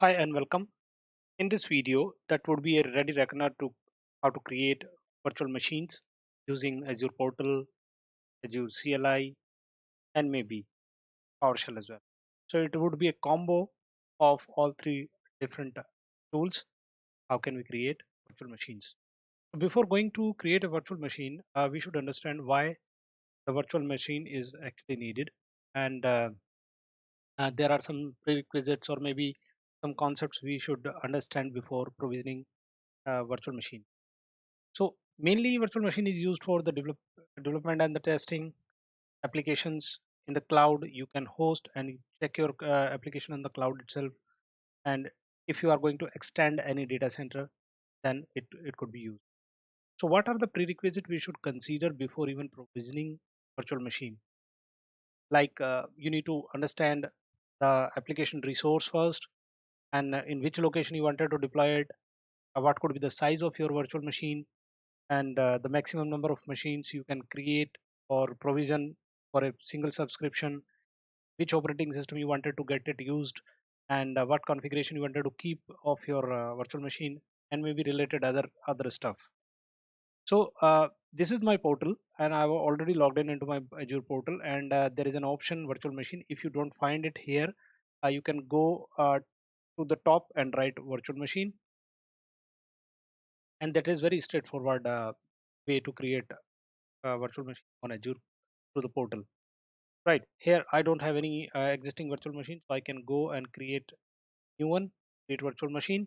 Hi and welcome. In this video, that would be a ready reckoner to how to create virtual machines using Azure Portal, Azure CLI, and maybe PowerShell as well. So it would be a combo of all three different tools. How can we create virtual machines? Before going to create a virtual machine, we should understand why the virtual machine is actually needed, and there are some prerequisites or maybe some concepts we should understand before provisioning virtual machine. So mainly virtual machine is used for the development and the testing applications in the cloud. You can host and check your application on the cloud itself. And if you are going to extend any data center, then it could be used. So what are the prerequisites we should consider before even provisioning virtual machine? Like you need to understand the application resource first and in which location you wanted to deploy it, what could be the size of your virtual machine, and the maximum number of machines you can create or provision for a single subscription, which operating system you wanted to get it used, and what configuration you wanted to keep of your virtual machine, and maybe related other stuff. So this is my portal, and I've already logged in into my Azure portal, and there is an option virtual machine. If you don't find it here, you can go to the top and write virtual machine, and that is very straightforward way to create virtual machine on Azure through the portal. Right here, I don't have any existing virtual machine, so I can go and create new one, create virtual machine.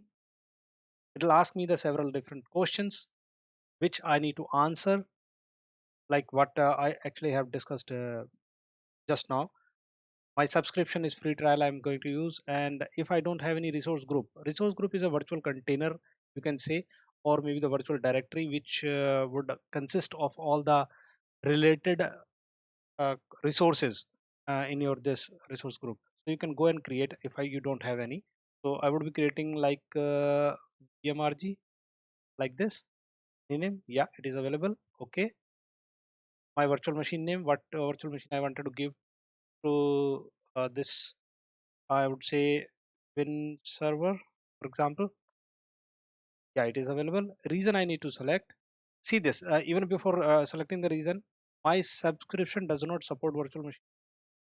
It'll ask me the several different questions which I need to answer, like what I actually have discussed just now. My subscription is free trial I'm going to use, and if I don't have any resource group is a virtual container, you can say, or maybe the virtual directory, which would consist of all the related uh, resources in your this resource group. So you can go and create if you don't have any. So I would be creating like vmrg, like this. Name, yeah, it is available. Okay, my virtual machine name, what virtual machine I wanted to give to this, I would say win server, for example. Yeah, it is available. Reason I need to select. See this, even before selecting the reason, my subscription does not support virtual machine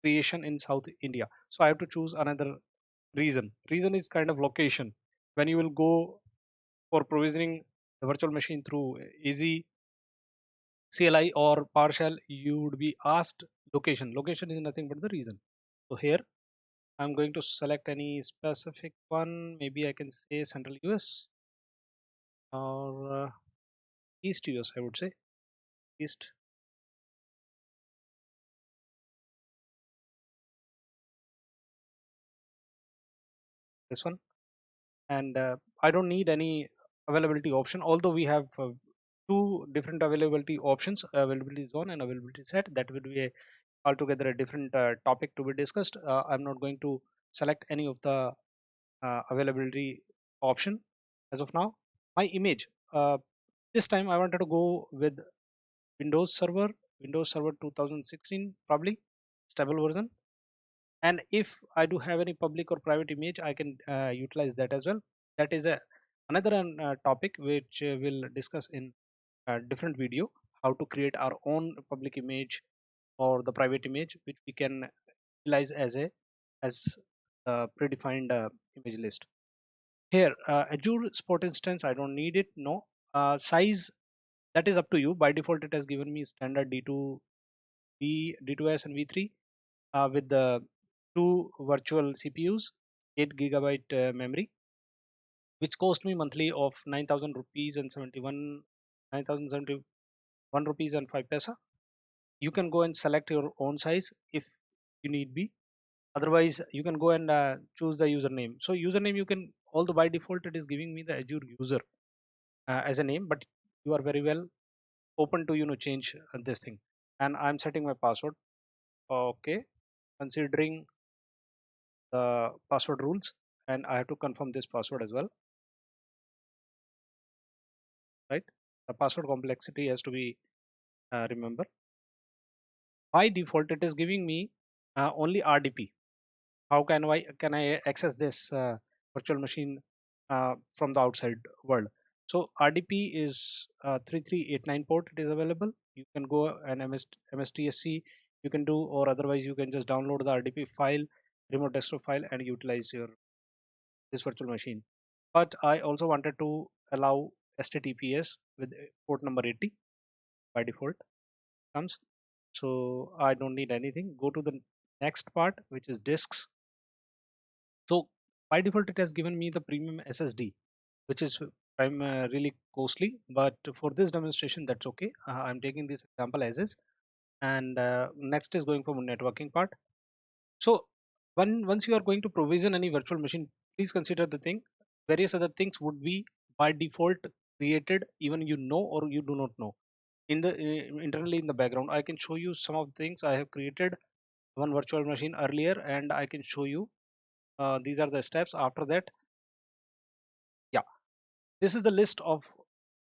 creation in South India. So I have to choose another reason. Reason is kind of location. When you will go for provisioning the virtual machine through easy CLI or PowerShell, you would be asked location. Location is nothing but the reason. So here I'm going to select any specific one. Maybe I can say Central US or East US, I would say. East, this one. And I don't need any availability option, although we have two different availability options, availability zone and availability set. That will be altogether a different topic to be discussed. I'm not going to select any of the availability option as of now. My image, uh, this time I wanted to go with windows server, windows server 2016, probably stable version. And if I do have any public or private image, I can utilize that as well. That is a another topic which we'll discuss in a different video, how to create our own public image or the private image, which we can utilize as a predefined image list. Here Azure Spot instance, I don't need it, no. Size, that is up to you. By default it has given me standard D2, D2s and V3 with the two virtual CPUs, 8 gigabyte memory, which cost me monthly of 9,000 rupees and 71 9,071 rupees and 5 paisa. You can go and select your own size if you need be. Otherwise, you can go and choose the username. So username you can, although by default it is giving me the Azure user as a name, but you are very well open to change this thing. And I'm setting my password. Okay, considering the password rules, and I have to confirm this password as well, right? The password complexity has to be remember. By default, it is giving me only RDP. How can I access this? virtual machine from the outside world. So RDP is 3389 port. It is available. You can go and MSTSC you can do, or otherwise you can just download the RDP file, remote desktop file, and utilize your this virtual machine. But I also wanted to allow HTTPS with port number 80 by default comes. So I don't need anything. Go to the next part, which is disks. So by default, it has given me the premium SSD, which is really costly. But for this demonstration, that's okay. I'm taking this example as is. And next is going for networking part. So once you are going to provision any virtual machine, please consider the thing. Various other things would be by default created, even you know or you do not know. In the internally in the background, I can show you some of the things I have created one virtual machine earlier, and I can show you these are the steps. After that, yeah, this is the list of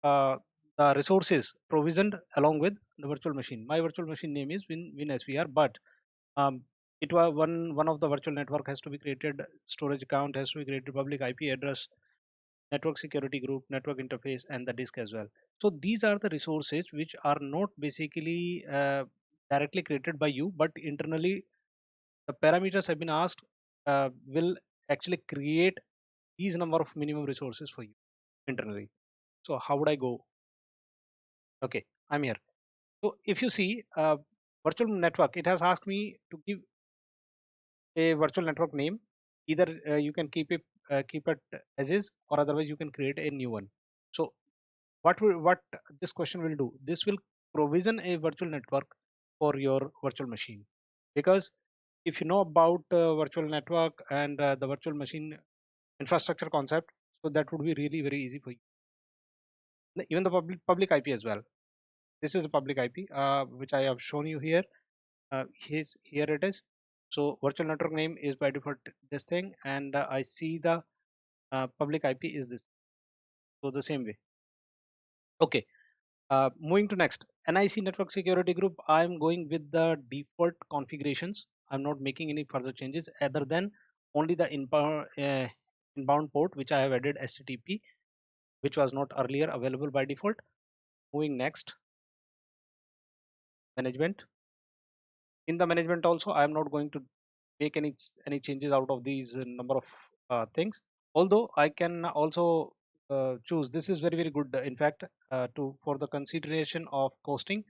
uh, the resources provisioned along with the virtual machine. My virtual machine name is WinSVR, but um, it was one of the virtual network has to be created, storage account has to be created, public IP address, network security group, network interface, and the disk as well. So these are the resources which are not basically directly created by you, but internally the parameters have been asked will actually create these number of minimum resources for you internally. So how would I go? Okay, I'm here. So if you see virtual network, it has asked me to give a virtual network name. Either you can keep it as is, or otherwise you can create a new one. So what this question will do, this will provision a virtual network for your virtual machine. Because if you know about virtual network and the virtual machine infrastructure concept, so that would be really very easy for you. Even the public IP as well. This is a public IP which I have shown you here. Here it is. So virtual network name is by default this thing, and I see the public IP is this. So the same way. Okay. Moving to next, NIC network security group. I'm going with the default configurations. I'm not making any further changes other than only the inbound port, which I have added HTTP, which was not earlier available by default. Moving next, management. In the management also, I'm not going to make any changes out of these number of things. Although I can also choose, this is very very good in fact, to for the consideration of costing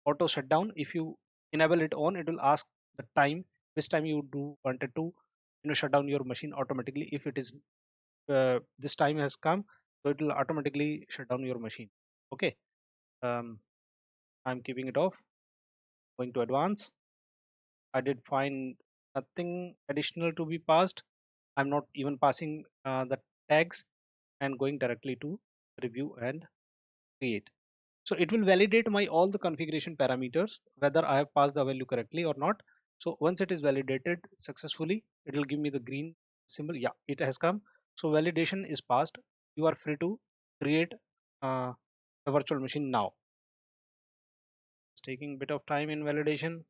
auto shutdown. If you enable it on, it will ask the time, which time you do wanted to shut down your machine automatically. If it is this time has come, so it will automatically shut down your machine. Okay. um, I'm keeping it off. Going to advance. I did find nothing additional to be passed. I'm not even passing the tags, and going directly to review and create. So it will validate my all the configuration parameters, whether I have passed the value correctly or not. So once it is validated successfully, it will give me the green symbol. Yeah, it has come. So validation is passed. You are free to create uh, the virtual machine now. It's taking a bit of time in validation,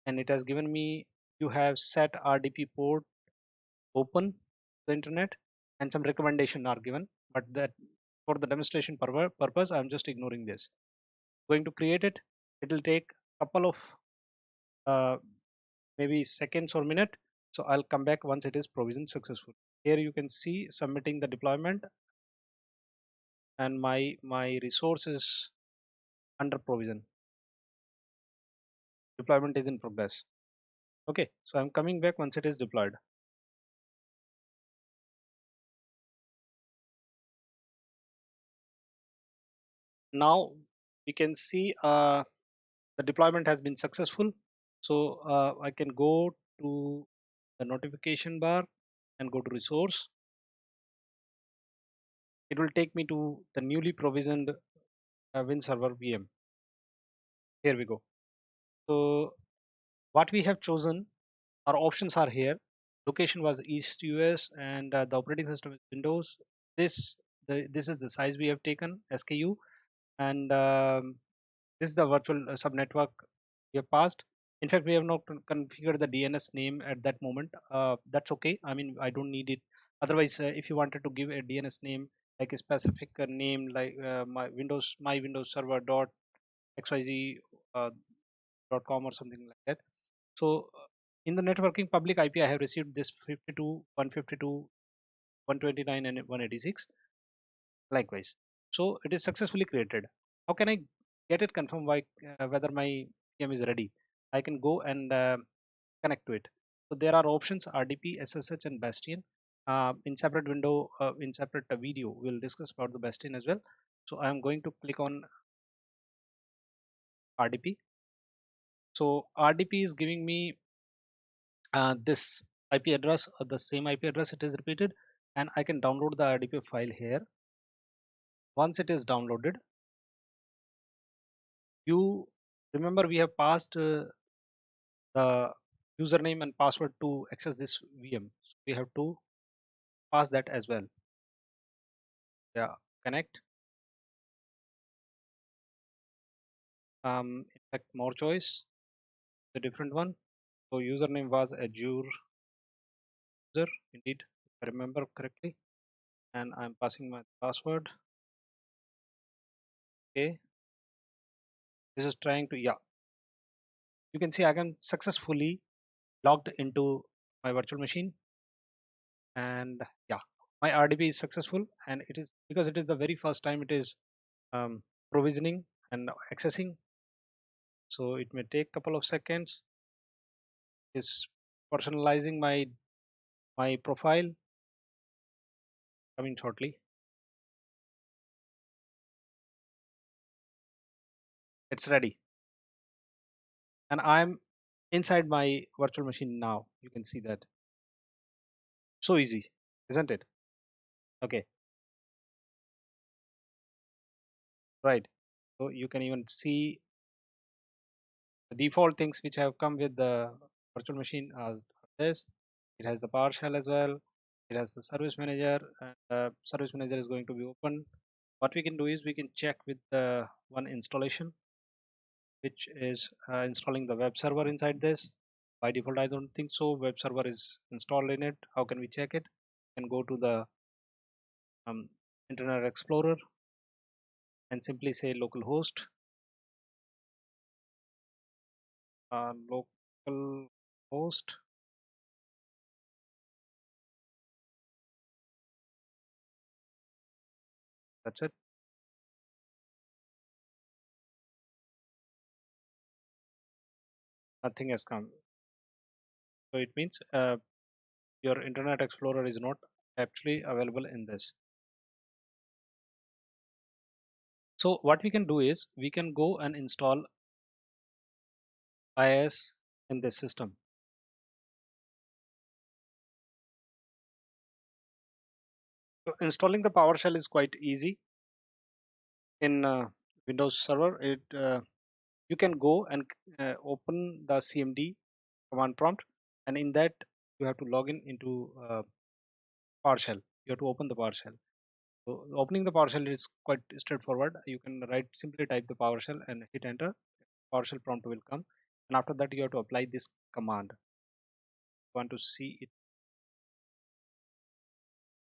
and it has given me you have set RDP port open the internet, and some recommendation are given, but that for the demonstration purpose I'm just ignoring this. Going to create it. It will take a couple of uh, maybe seconds or minute. So I'll come back once it is provisioned successful. Here you can see submitting the deployment, and my resource is under provision. Deployment is in progress. Okay, so I'm coming back once it is deployed. Now we can see the deployment has been successful. So I can go to the notification bar and go to resource. It will take me to the newly provisioned Win Server VM. Here we go. So what we have chosen, our options are here. Location was East US, and the operating system is Windows. This this is the size we have taken SKU, and this is the virtual subnetwork we have passed. In fact, we have not configured the DNS name at that moment. That's okay. I mean, I don't need it Otherwise, if you wanted to give a DNS name, like a specific name, like my Windows Server dot xyz uh, dot com or something like that. So in the networking public IP, I have received this 52, 152, 129, and 186. Likewise, so it is successfully created. How can I get it confirmed whether my VM is ready? I can go and connect to it. So there are options RDP, SSH, and Bastion. In separate window, in separate video, we'll discuss about the Bastion as well. So I am going to click on RDP. So RDP is giving me this IP address, the same IP address it is repeated, and I can download the RDP file here. Once it is downloaded, you remember we have passed the username and password to access this VM. So we have to pass that as well. Yeah, connect. In fact, more choice, the different one. So username was Azure user, indeed, if I remember correctly, and I'm passing my password. Okay, this is trying to, yeah. You can see I can successfully logged into my virtual machine, and yeah, my RDP is successful, and it is because it is the very first time it is provisioning and accessing. So it may take a couple of seconds. Is personalizing my profile, coming shortly. It's ready, and I'm inside my virtual machine now. You can see that. So easy, isn't it? Okay, right. So you can even see the default things which have come with the virtual machine as this. It has the PowerShell as well. It has the service manager, and the service manager is going to be open. What we can do is we can check with the one installation, which is installing the web server inside this. By default, I don't think so. Web server is installed in it. How can we check it? We can go to the um, Internet Explorer and simply say localhost, local host. That's it. Nothing has come. So it means your Internet Explorer is not actually available in this. So what we can do is we can go and install IIS in this system. So installing the PowerShell is quite easy in Windows Server. You can go and open the CMD command prompt, and in that you have to log in into PowerShell. You have to open the PowerShell. So opening the PowerShell is quite straightforward. You can simply type the PowerShell and hit enter. PowerShell prompt will come, and after that you have to apply this command. You want to see it,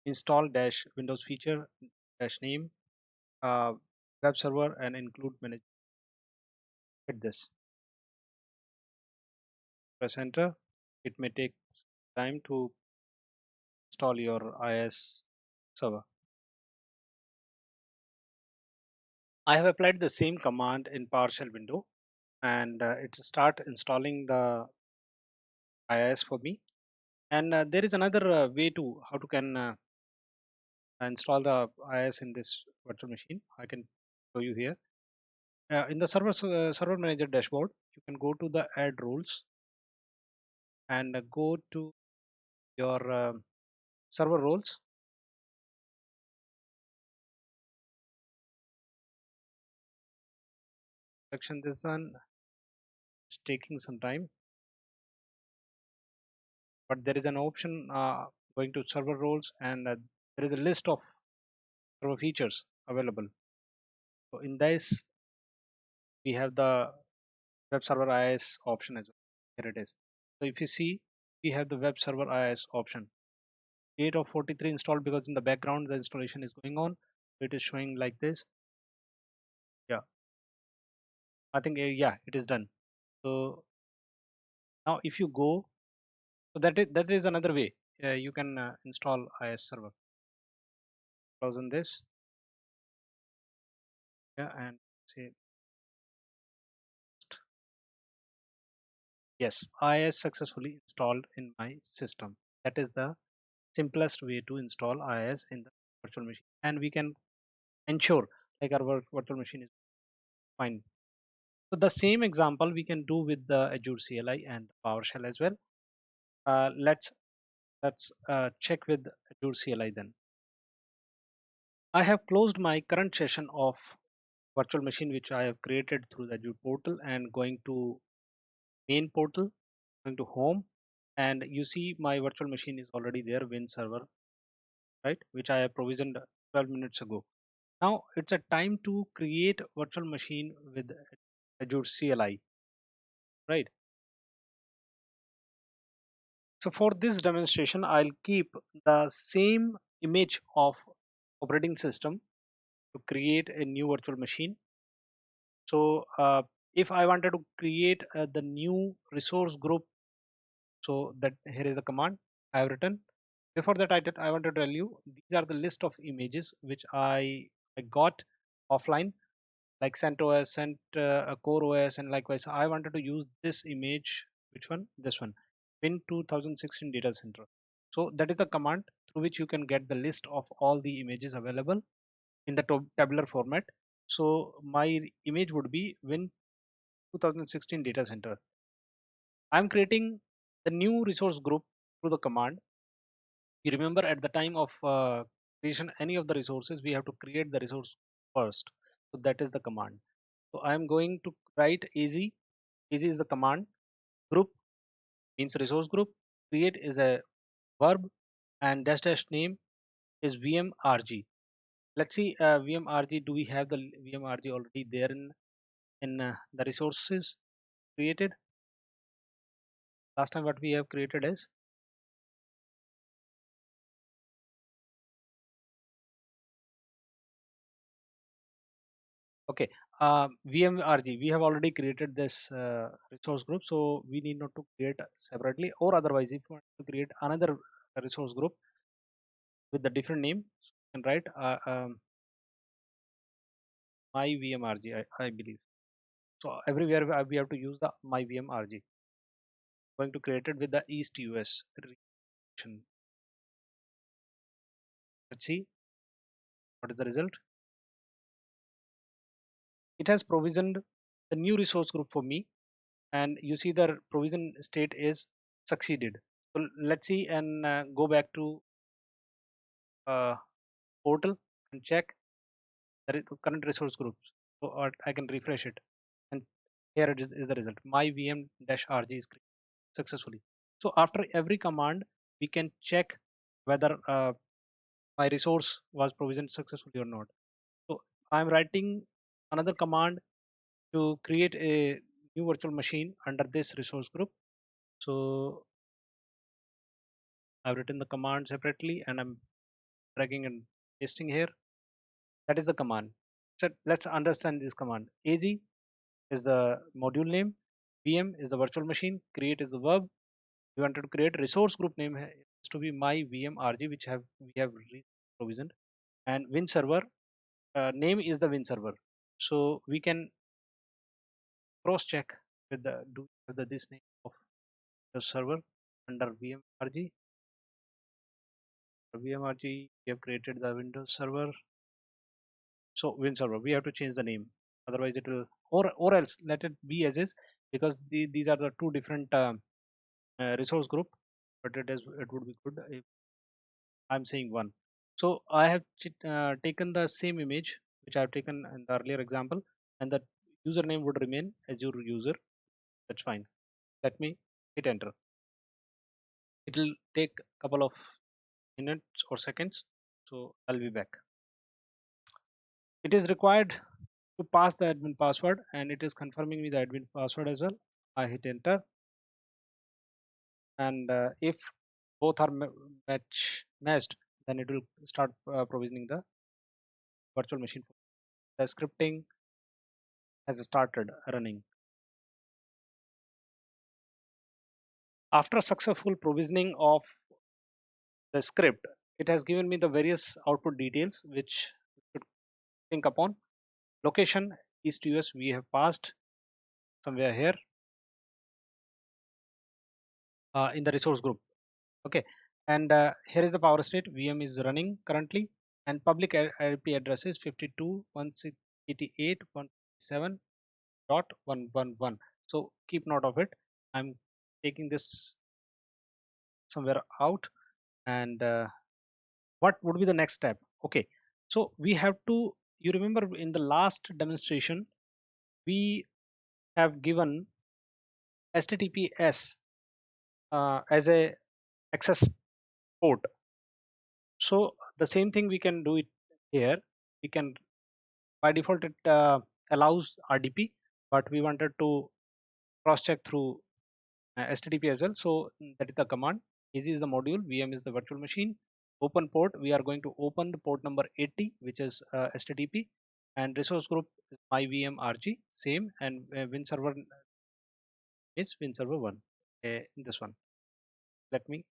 install dash Windows feature dash name uh, web server and include manage. Hit this, press enter. It may take time to install your IIS server. I have applied the same command in PowerShell window, and it start installing the IIS for me. And there is another way to how to can install the IIS in this virtual machine. I can show you here. In the server manager dashboard, you can go to the add rules and go to your server roles. Section this one is taking some time, but there is an option going to server roles, and there is a list of server features available. So in this, we have the web server IIS option as well. Here it is. So if you see, we have the web server IIS option. date of 43 installed because in the background the installation is going on. It is showing like this. Yeah, I think yeah, it is done. So now if you go, so that is another way you can install IS server. Close on this, yeah, and say yes, IS successfully installed in my system. That is the simplest way to install IS in the virtual machine, and we can ensure like our virtual machine is fine. So the same example we can do with the Azure CLI and PowerShell as well. Let's check with Azure CLI then. I have closed my current session of virtual machine which I have created through the Azure portal and going to main portal, going to home, and you see my virtual machine is already there, Win server, right, which I have provisioned 12 minutes ago. Now it's a time to create virtual machine with Azure CLI, right? So for this demonstration, I'll keep the same image of operating system to create a new virtual machine. So if I wanted to create the new resource group, so that here is the command I have written. Before that, I want to tell you these are the list of images which I got offline, like CentOS, Core OS, and likewise I wanted to use this image. Which one? This one, Win 2016 data center. So that is the command through which you can get the list of all the images available in the tabular format. So my image would be Win 2016 data center. I'm creating the new resource group through the command. You remember at the time of creation any of the resources, we have to create the resource first. So that is the command. So I'm going to write easy. Easy is the command. Group means resource group. Create is a verb, and dash dash name is vmrg. Let's see vmrg. Do we have the vmrg already there in the resources created? Last time what we have created is okay. VMRG, we have already created this resource group, so we need not to create separately, or otherwise, if you want to create another resource group with the different name, so you can write my VMRG, I believe. So everywhere we have to use the my VMRG. Going to create it with the East US region. Let's see what is the result. It has provisioned the new resource group for me, and you see the provision state is succeeded. So let's see and go back to uh, portal and check the current resource groups. So I can refresh it, and here it is the result. My VM-RG is created successfully. So after every command, we can check whether my resource was provisioned successfully or not. So I'm writing another command to create a new virtual machine under this resource group. So I've written the command separately, and I'm dragging and pasting here. That is the command. So let's understand this command. AZ is the module name, VM is the virtual machine, create is the verb. We wanted to create resource group name has to be my VM RG, which we have provisioned, and Win server name is the Win server. So we can cross check with the do we have this name of the server under VM RG. VM RG, we have created the Windows server. So Win server, we have to change the name, otherwise it will, or else let it be as is, because these are the two different resource group, but it would be good if I'm saying one. So I have taken the same image which I have taken in the earlier example, and the username would remain Azure user. That's fine. Let me hit enter. It will take a couple of minutes or seconds, so I'll be back. It is required to pass the admin password, and it is confirming me the admin password as well. I hit enter, and if both are match matched, then it will start provisioning the virtual machine. The scripting has started running. After successful provisioning of the script, it has given me the various output details which we should think upon. Location East US we have passed somewhere here in the resource group. Okay, and here is the power state. VM is running currently, and public IP address is 52.168.1.7.111. So keep note of it. I'm taking this somewhere out, and what would be the next step? Okay, so we have to. You remember in the last demonstration we have given HTTPS as a access port. So the same thing we can do it here. We can, by default it allows RDP, but we wanted to cross check through HTTP as well. So that is the command. Easy is the module, VM is the virtual machine. Open port, we are going to open the port number 80, which is HTTP, and resource group is my VM RG, same, and win server is win server 1, this one. Let me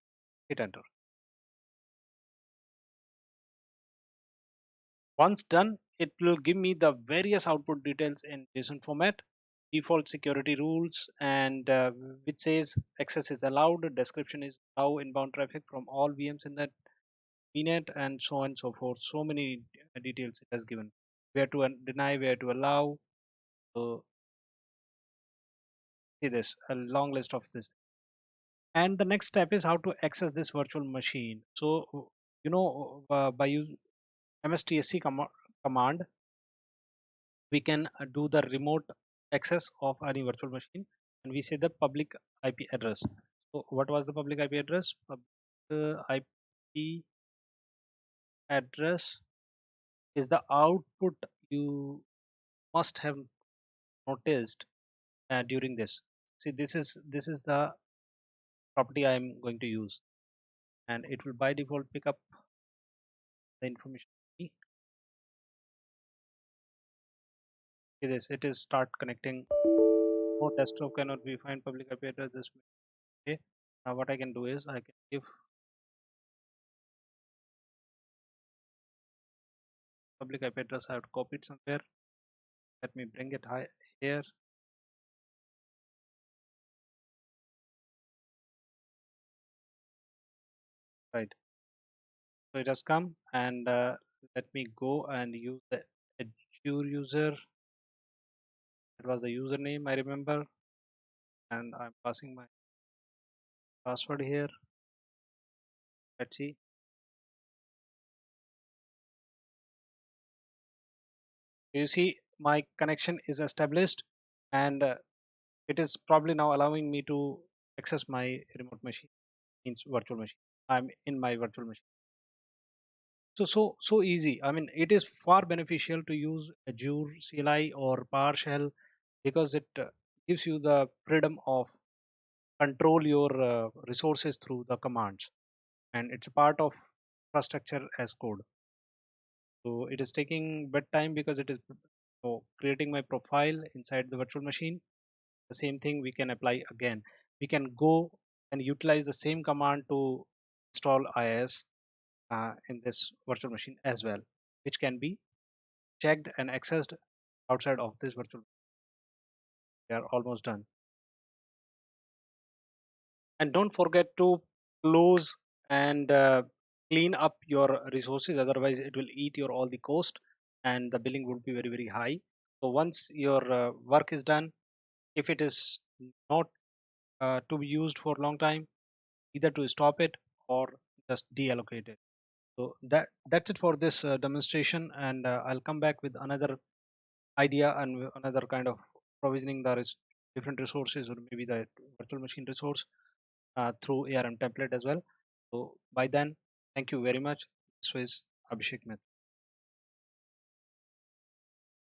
hit enter. Once done, it will give me the various output details in JSON format, default security rules, and which says access is allowed, description is allow inbound traffic from all VMs in that VNet, and so on and so forth. So many details it has given. Where to deny, where to allow. So see this, a long list of this. And the next step is how to access this virtual machine. So by use mstsc command, we can do the remote access of any virtual machine, and we say the public IP address. So what was the public IP address? IP address is the output you must have noticed during this. See, this is the property I am going to use, and it will by default pick up the information. See this, it is start connecting. No desktop cannot be find public IP address. This okay. Now what I can do is I can give public IP address. I have to copy it somewhere. Let me bring it high here. Right. So it has come, and let me go and use the Azure user. It was the username I remember, and I'm passing my password here. Let's see. You see my connection is established, and it is probably now allowing me to access my remote machine, means virtual machine. I'm in my virtual machine. So easy. I mean, it is far beneficial to use Azure CLI or PowerShell because it gives you the freedom of control your resources through the commands, and it's a part of infrastructure as code. So it is taking bit time because it is creating my profile inside the virtual machine. The same thing we can apply again. We can go and utilize the same command to install IIS in this virtual machine as well, which can be checked and accessed outside of this virtual. We are almost done. And don't forget to close and clean up your resources, otherwise it will eat your all the cost and the billing would be very very high. So once your work is done, if it is not to be used for a long time, either to stop it or just deallocate it. So that's it for this demonstration, and I'll come back with another idea and another kind of provisioning the different resources, or maybe the virtual machine resource through ARM template as well. So by then, thank you very much. This was Abhishek Mehta.